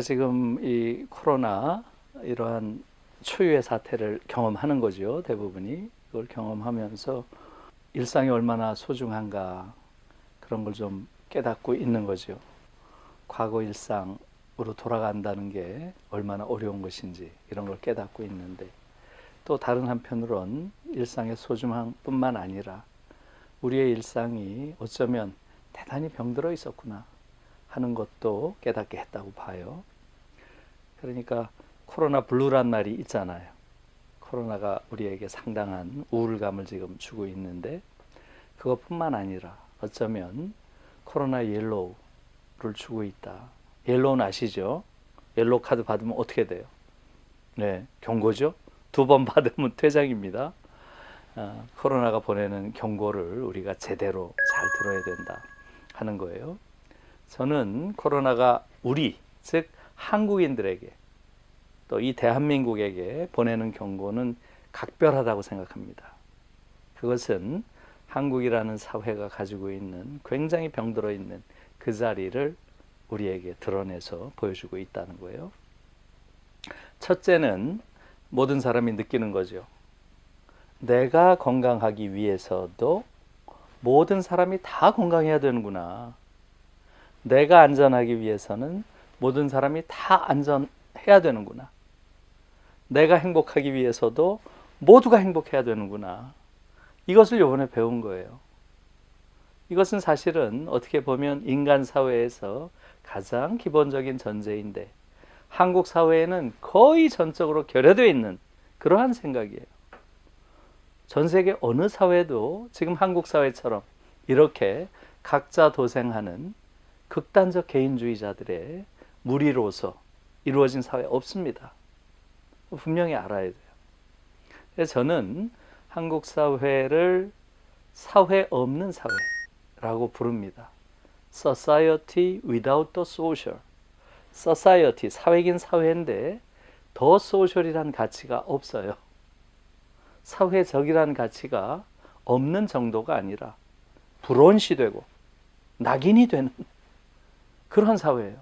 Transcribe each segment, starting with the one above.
지금 이 코로나 이러한 초유의 사태를 경험하는 거죠. 대부분이 그걸 경험하면서 일상이 얼마나 소중한가 그런 걸 좀 깨닫고 있는 거죠. 과거 일상으로 돌아간다는 게 얼마나 어려운 것인지 이런 걸 깨닫고 있는데, 또 다른 한편으론 일상의 소중함뿐만 아니라 우리의 일상이 어쩌면 대단히 병들어 있었구나 하는 것도 깨닫게 했다고 봐요. 그러니까 코로나 블루란 말이 있잖아요. 코로나가 우리에게 상당한 우울감을 지금 주고 있는데, 그것뿐만 아니라 어쩌면 코로나 옐로우를 주고 있다. 옐로우는 아시죠? 옐로우 카드 받으면 어떻게 돼요? 네, 경고죠. 2번 받으면 퇴장입니다. 코로나가 보내는 경고를 우리가 제대로 잘 들어야 된다 하는 거예요. 저는 코로나가 우리, 즉 한국인들에게, 또 이 대한민국에게 보내는 경고는 각별하다고 생각합니다. 그것은 한국이라는 사회가 가지고 있는 굉장히 병들어 있는 그 자리를 우리에게 드러내서 보여주고 있다는 거예요. 첫째는 모든 사람이 느끼는 거죠. 내가 건강하기 위해서도 모든 사람이 다 건강해야 되는구나. 내가 안전하기 위해서는 모든 사람이 다 안전해야 되는구나. 내가 행복하기 위해서도 모두가 행복해야 되는구나. 이것을 이번에 배운 거예요. 이것은 사실은 어떻게 보면 인간 사회에서 가장 기본적인 전제인데, 한국 사회에는 거의 전적으로 결여되어 있는 그러한 생각이에요. 전 세계 어느 사회도 지금 한국 사회처럼 이렇게 각자 도생하는 극단적 개인주의자들의 무리로서 이루어진 사회 없습니다. 분명히 알아야 돼요. 그래서 저는 한국 사회를 사회 없는 사회라고 부릅니다. Society without the social. Society, 사회긴 사회인데 더 소셜이란 가치가 없어요. 사회적이란 가치가 없는 정도가 아니라 불온시되고 낙인이 되는 그런 사회예요.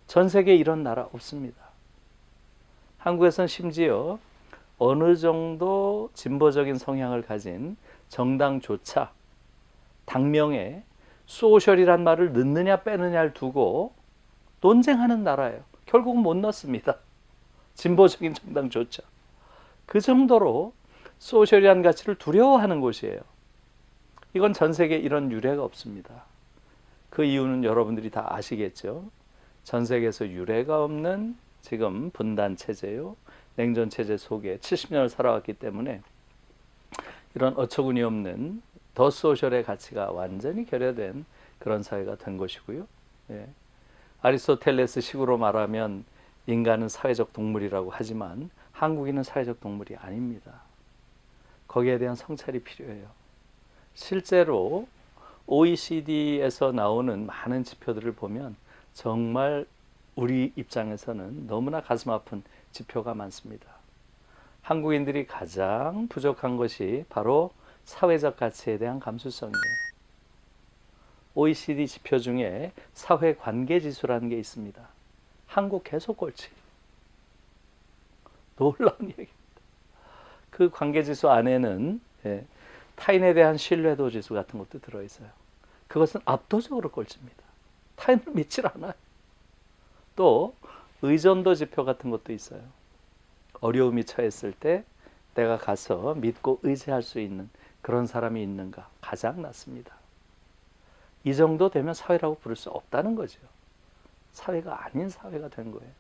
전 세계에 이런 나라 없습니다. 한국에서는 심지어 어느 정도 진보적인 성향을 가진 정당조차 당명에 소셜이란 말을 넣느냐 빼느냐를 두고 논쟁하는 나라예요. 결국은 못 넣습니다. 진보적인 정당조차. 그 정도로 소셜이라는 가치를 두려워하는 곳이에요. 이건 전 세계에 이런 유례가 없습니다. 그 이유는 여러분들이 다 아시겠죠. 전 세계에서 유례가 없는 지금 분단 체제요, 냉전 체제 속에 70년을 살아왔기 때문에 이런 어처구니 없는 더 소셜의 가치가 완전히 결여된 그런 사회가 된 것이고요. 예. 아리스토텔레스 식으로 말하면 인간은 사회적 동물이라고 하지만 한국인은 사회적 동물이 아닙니다. 거기에 대한 성찰이 필요해요. 실제로 OECD에서 나오는 많은 지표들을 보면 정말 우리 입장에서는 너무나 가슴 아픈 지표가 많습니다. 한국인들이 가장 부족한 것이 바로 사회적 가치에 대한 감수성이에요. OECD 지표 중에 사회관계지수라는 게 있습니다. 한국 계속 꼴찌. 놀라운 얘기입니다. 그 관계지수 안에는 타인에 대한 신뢰도 지수 같은 것도 들어있어요. 그것은 압도적으로 꼴찌입니다. 타인을 믿질 않아요. 또 의존도 지표 같은 것도 있어요. 어려움이 처했을 때 내가 가서 믿고 의지할 수 있는 그런 사람이 있는가, 가장 낮습니다. 이 정도 되면 사회라고 부를 수 없다는 거죠. 사회가 아닌 사회가 된 거예요.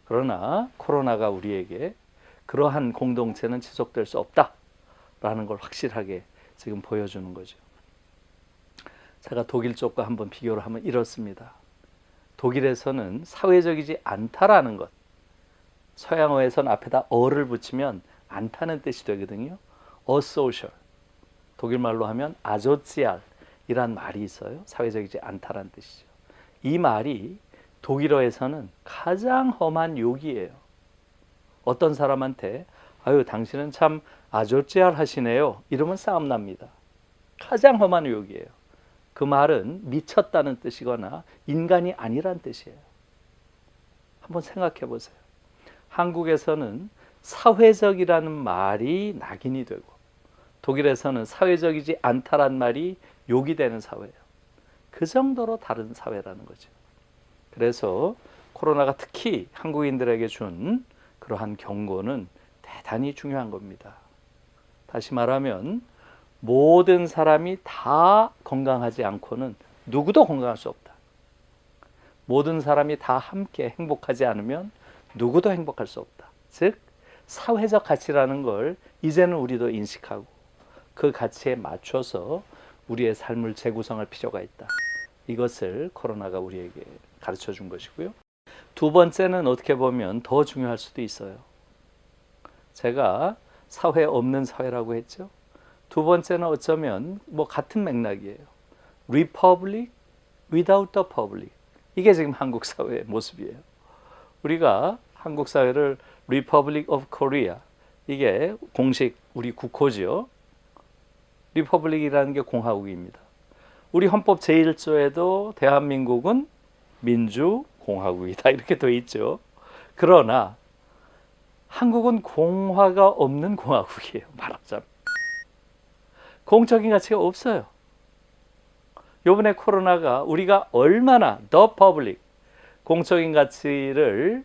그러나 코로나가 우리에게 그러한 공동체는 지속될 수 없다라는 걸 확실하게 지금 보여주는 거죠. 제가 독일 쪽과 한번 비교를 하면 이렇습니다. 독일에서는 사회적이지 않다라는 것, 서양어에서는 앞에다 어를 붙이면 않다는 뜻이 되거든요. asocial, 독일말로 하면 asozial이란 말이 있어요. 사회적이지 않다라는 뜻이죠. 이 말이 독일어에서는 가장 험한 욕이에요. 어떤 사람한테 아유 당신은 참 아조찌알 하시네요 이러면 싸움 납니다. 가장 험한 욕이에요. 그 말은 미쳤다는 뜻이거나 인간이 아니란 뜻이에요. 한번 생각해 보세요. 한국에서는 사회적이라는 말이 낙인이 되고 독일에서는 사회적이지 않다란 말이 욕이 되는 사회예요. 그 정도로 다른 사회라는 거죠. 그래서 코로나가 특히 한국인들에게 준 그러한 경고는 대단히 중요한 겁니다. 다시 말하면 모든 사람이 다 건강하지 않고는 누구도 건강할 수 없다. 모든 사람이 다 함께 행복하지 않으면 누구도 행복할 수 없다. 즉 사회적 가치라는 걸 이제는 우리도 인식하고 그 가치에 맞춰서 우리의 삶을 재구성할 필요가 있다. 이것을 코로나가 우리에게 가르쳐 준 것이고요. 두 번째는 어떻게 보면 더 중요할 수도 있어요. 제가 사회 없는 사회라고 했죠. 두 번째는 어쩌면 같은 맥락이에요. Republic without the public. 이게 지금 한국 사회의 모습이에요. 우리가 한국 사회를 Republic of Korea, 이게 공식 우리 국호죠. 리퍼블릭이라는 게 공화국입니다. 우리 헌법 제1조에도 대한민국은 민주공화국이다 이렇게 돼 있죠. 그러나 한국은 공화가 없는 공화국이에요. 말하자면 공적인 가치가 없어요. 이번에 코로나가 우리가 얼마나 the public, 공적인 가치를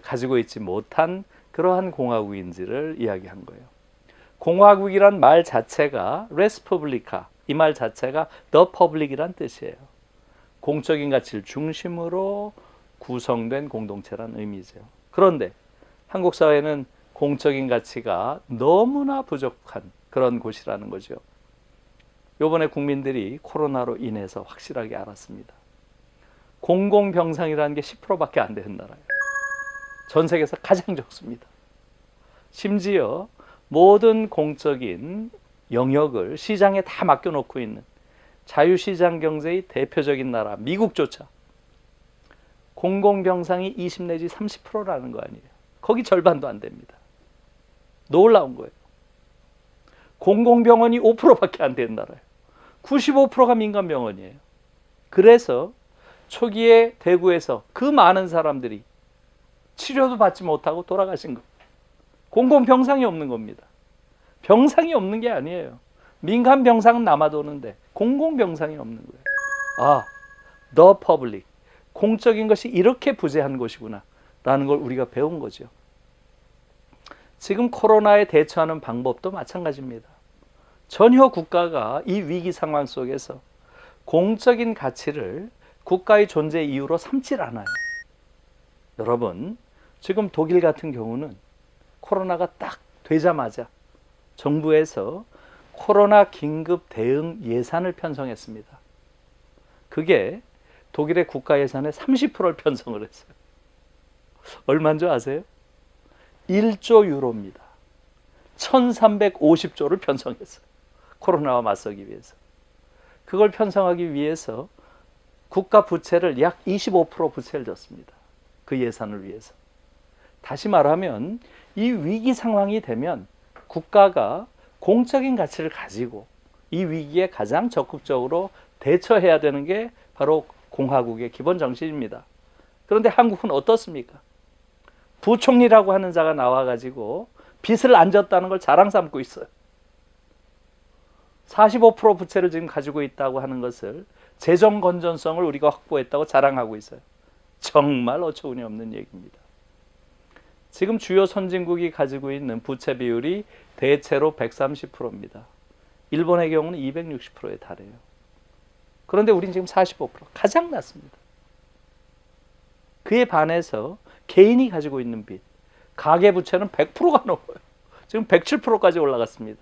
가지고 있지 못한 그러한 공화국인지를 이야기한 거예요. 공화국이란 말 자체가 레스publi카, 이 말 자체가 the public이란 뜻이에요. 공적인 가치를 중심으로 구성된 공동체란 의미죠. 그런데 한국 사회는 공적인 가치가 너무나 부족한 그런 곳이라는 거죠. 이번에 국민들이 코로나로 인해서 확실하게 알았습니다. 공공병상이라는 게 10%밖에 안 되는 나라예요. 전 세계에서 가장 적습니다. 심지어 모든 공적인 영역을 시장에 다 맡겨놓고 있는 자유시장 경제의 대표적인 나라 미국조차 공공병상이 20 내지 30%라는 거 아니에요. 거기 절반도 안 됩니다. 놀라운 거예요. 공공병원이 5%밖에 안 되는 나라예요. 95%가 민간병원이에요. 그래서 초기에 대구에서 그 많은 사람들이 치료도 받지 못하고 돌아가신 거예요. 공공병상이 없는 겁니다. 병상이 없는 게 아니에요. 민간 병상은 남아도는데 공공병상이 없는 거예요. 아, the public, 공적인 것이 이렇게 부재한 곳이구나 라는 걸 우리가 배운 거죠. 지금 코로나에 대처하는 방법도 마찬가지입니다. 전혀 국가가 이 위기 상황 속에서 공적인 가치를 국가의 존재 이유로 삼질 않아요. 여러분, 지금 독일 같은 경우는 코로나가 딱 되자마자 정부에서 코로나 긴급 대응 예산을 편성했습니다. 그게 독일의 국가 예산의 30%를 편성을 했어요. 얼마인 줄 아세요? 1조 유로입니다. 1350조를 편성했어요. 코로나와 맞서기 위해서. 그걸 편성하기 위해서 국가 부채를 약 25% 부채를 졌습니다. 그 예산을 위해서. 다시 말하면 이 위기 상황이 되면 국가가 공적인 가치를 가지고 이 위기에 가장 적극적으로 대처해야 되는 게 바로 공화국의 기본 정신입니다. 그런데 한국은 어떻습니까? 부총리라고 하는 자가 나와가지고 빚을 안 졌다는 걸 자랑 삼고 있어요. 45% 부채를 지금 가지고 있다고 하는 것을 재정 건전성을 우리가 확보했다고 자랑하고 있어요. 정말 어처구니 없는 얘기입니다. 지금 주요 선진국이 가지고 있는 부채 비율이 대체로 130%입니다. 일본의 경우는 260%에 달해요. 그런데 우리는 지금 45%, 가장 낮습니다. 그에 반해서 개인이 가지고 있는 빚, 가계부채는 100%가 넘어요. 지금 107%까지 올라갔습니다.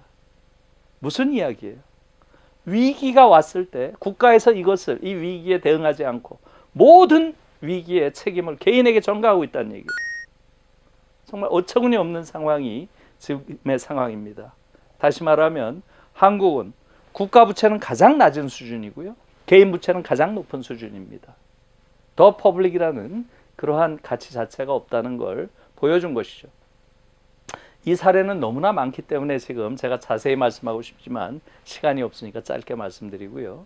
무슨 이야기예요? 위기가 왔을 때 국가에서 이것을, 이 위기에 대응하지 않고 모든 위기의 책임을 개인에게 전가하고 있다는 얘기예요. 정말 어처구니 없는 상황이 지금의 상황입니다. 다시 말하면 한국은 국가 부채는 가장 낮은 수준이고요. 개인 부채는 가장 높은 수준입니다. 더 퍼블릭이라는 그러한 가치 자체가 없다는 걸 보여준 것이죠. 이 사례는 너무나 많기 때문에 지금 제가 자세히 말씀하고 싶지만 시간이 없으니까 짧게 말씀드리고요.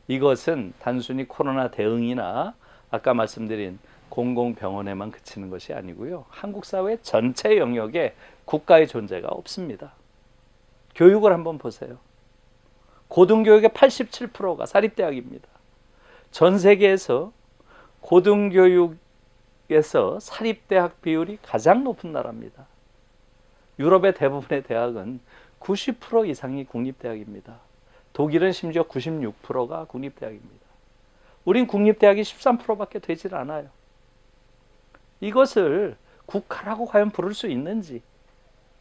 이것은 단순히 코로나 대응이나 아까 말씀드린 공공병원에만 그치는 것이 아니고요. 한국 사회 전체 영역에 국가의 존재가 없습니다. 교육을 한번 보세요. 고등교육의 87%가 사립대학입니다. 전 세계에서 고등교육에서 사립대학 비율이 가장 높은 나라입니다. 유럽의 대부분의 대학은 90% 이상이 국립대학입니다. 독일은 심지어 96%가 국립대학입니다. 우린 국립대학이 13%밖에 되질 않아요. 이것을 국가라고 과연 부를 수 있는지,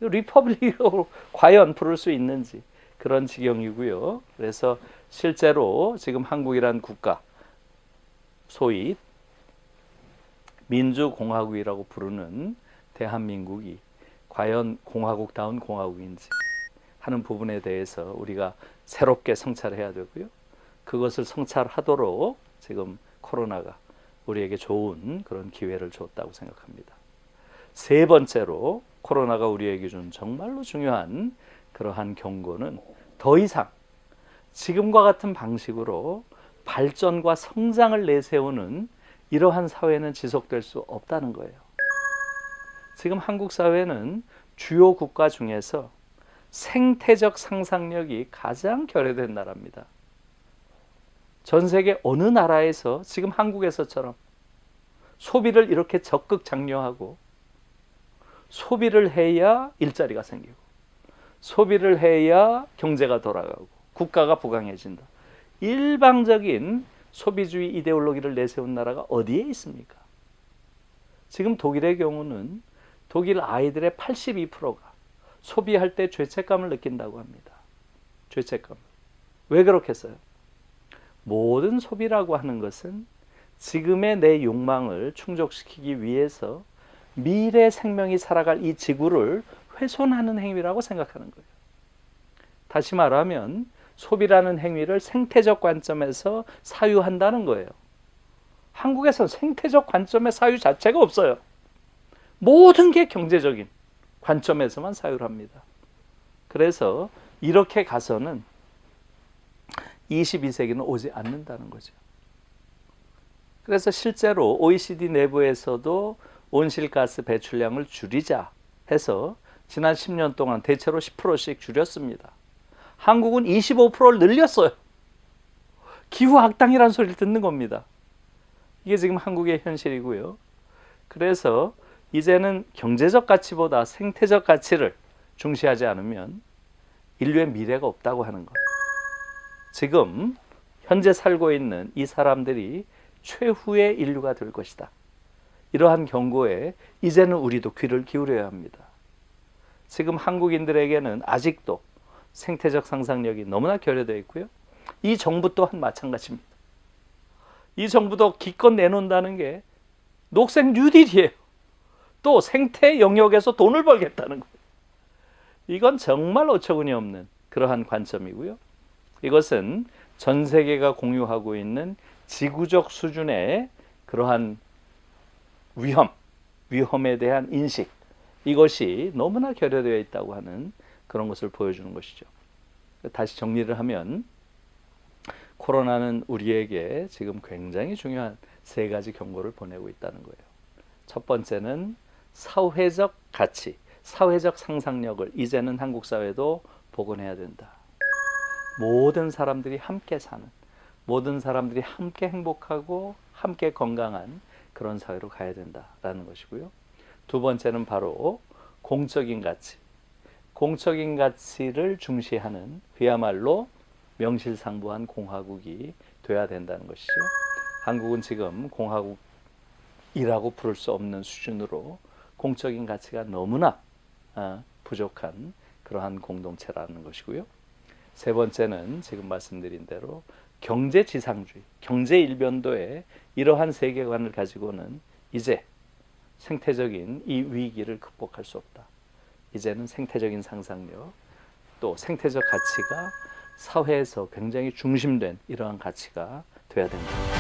리퍼블릭으로 과연 부를 수 있는지 그런 지경이고요. 그래서 실제로 지금 한국이란 국가, 소위 민주공화국이라고 부르는 대한민국이 과연 공화국다운 공화국인지 하는 부분에 대해서 우리가 새롭게 성찰해야 되고요. 그것을 성찰하도록 지금 코로나가 우리에게 좋은 그런 기회를 줬다고 생각합니다. 세 번째로 코로나가 우리에게 준 정말로 중요한 그러한 경고는 더 이상 지금과 같은 방식으로 발전과 성장을 내세우는 이러한 사회는 지속될 수 없다는 거예요. 지금 한국 사회는 주요 국가 중에서 생태적 상상력이 가장 결여된 나라입니다. 전 세계 어느 나라에서 지금 한국에서처럼 소비를 이렇게 적극 장려하고 소비를 해야 일자리가 생기고 소비를 해야 경제가 돌아가고 국가가 부강해진다. 일방적인 소비주의 이데올로기를 내세운 나라가 어디에 있습니까? 지금 독일의 경우는 독일 아이들의 82%가 소비할 때 죄책감을 느낀다고 합니다. 죄책감. 왜 그렇겠어요? 모든 소비라고 하는 것은 지금의 내 욕망을 충족시키기 위해서 미래 생명이 살아갈 이 지구를 훼손하는 행위라고 생각하는 거예요. 다시 말하면 소비라는 행위를 생태적 관점에서 사유한다는 거예요. 한국에서는 생태적 관점의 사유 자체가 없어요. 모든 게 경제적인 관점에서만 사유를 합니다. 그래서 이렇게 가서는 22세기는 오지 않는다는 거죠. 그래서 실제로 OECD 내부에서도 온실가스 배출량을 줄이자 해서 지난 10년 동안 대체로 10%씩 줄였습니다. 한국은 25%를 늘렸어요. 기후악당이라는 소리를 듣는 겁니다. 이게 지금 한국의 현실이고요. 그래서 이제는 경제적 가치보다 생태적 가치를 중시하지 않으면 인류의 미래가 없다고 하는 것. 지금 현재 살고 있는 이 사람들이 최후의 인류가 될 것이다. 이러한 경고에 이제는 우리도 귀를 기울여야 합니다. 지금 한국인들에게는 아직도 생태적 상상력이 너무나 결여되어 있고요. 이 정부 또한 마찬가지입니다. 이 정부도 기껏 내놓는다는 게 녹색 뉴딜이에요. 또 생태 영역에서 돈을 벌겠다는 거예요. 이건 정말 어처구니 없는 그러한 관점이고요. 이것은 전 세계가 공유하고 있는 지구적 수준의 그러한 위험에 대한 인식, 이것이 너무나 결여되어 있다고 하는 그런 것을 보여주는 것이죠. 다시 정리를 하면 코로나는 우리에게 지금 굉장히 중요한 세 가지 경고를 보내고 있다는 거예요. 첫 번째는 사회적 가치, 사회적 상상력을 이제는 한국 사회도 복원해야 된다. 모든 사람들이 함께 사는, 모든 사람들이 함께 행복하고 함께 건강한 그런 사회로 가야 된다라는 것이고요. 두 번째는 바로 공적인 가치, 공적인 가치를 중시하는 그야말로 명실상부한 공화국이 돼야 된다는 것이죠. 한국은 지금 공화국이라고 부를 수 없는 수준으로 공적인 가치가 너무나 부족한 그러한 공동체라는 것이고요. 세 번째는 지금 말씀드린 대로 경제지상주의, 경제일변도의 이러한 세계관을 가지고는 이제 생태적인 이 위기를 극복할 수 없다. 이제는 생태적인 상상력, 또 생태적 가치가 사회에서 굉장히 중심된 이러한 가치가 돼야 된다.